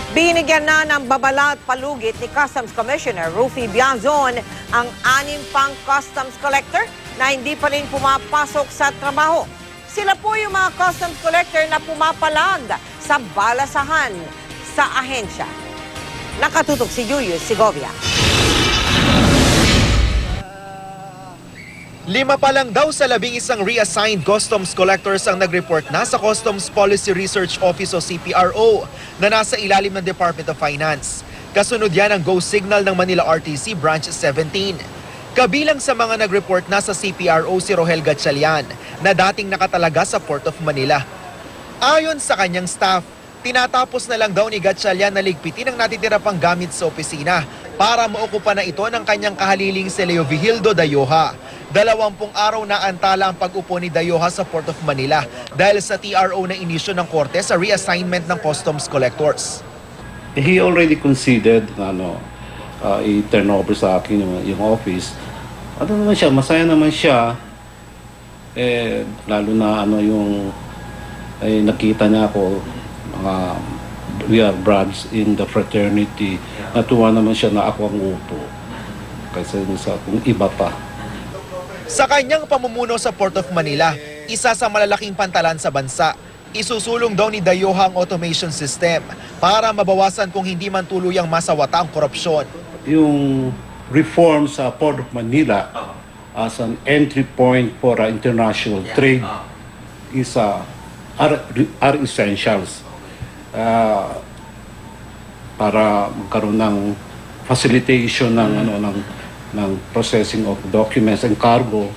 Binigyan na ng babala at palugit ni Customs Commissioner Rufy Biazon ang 6 pang customs collector na hindi pa rin pumapasok sa trabaho. Sila po yung mga customs collector na pumapalag sa balasahan sa ahensya. Nakatutok si Julius Segovia. 5 pa lang daw sa 11 reassigned customs collectors ang nag-report na sa Customs Policy Research Office o CPRO na nasa ilalim ng Department of Finance. Kasunod yan ang go signal ng Manila RTC Branch 17. Kabilang sa mga nag-report na sa CPRO si Rohel Gatchalian na dating nakatalaga sa Port of Manila. Ayon sa kanyang staff, tinatapos na lang daw ni Gatchalian na ligpitin ang natitira pang gamit sa opisina para maukupa na ito ng kanyang kahaliling si Leo Vigildo Dayoha. 20 araw na antala ang pag-upo ni Dayoha sa Port of Manila dahil sa TRO na inisyo ng korte sa reassignment ng customs collectors. He already conceded i-turnover sa akin yung office. Ano naman siya, masaya naman siya. Lalo na nakita niya ako, we are brothers in the fraternity. Natuwa naman siya na ako ang upo. Kasi kung iba pa. Sa kanyang pamumuno sa Port of Manila, isa sa malalaking pantalan sa bansa, isusulong daw ni Dayoha ang automation system para mabawasan kung hindi man tuluyang masawata ang korupsyon. Yung reform sa Port of Manila as an entry point for international trade are essentials para magkaroon ng facilitation ng processing of documents and cargo.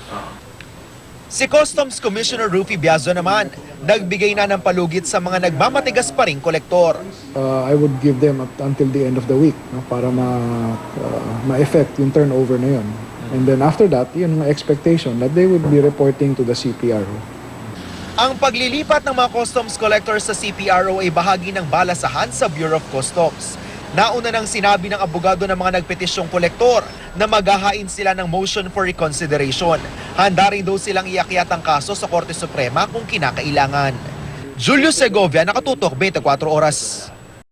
Si Customs Commissioner Rufy Biazon naman, nagbigay na ng palugit sa mga nagmamatigas pa ring kolektor. I would give them up until the end of the week para ma-effect yung turnover na yun. And then after that, yun ang expectation that they would be reporting to the CPRO. Ang paglilipat ng mga customs collectors sa CPRO ay bahagi ng balasahan sa Bureau of Customs. Nauna nang sinabi ng abogado ng mga nagpetisyong kolektor na maghahain sila ng motion for reconsideration. Handa rin daw silang iakyat ang kaso sa Korte Suprema kung kinakailangan. Julius Segovia, Nakatutok, 24 Oras.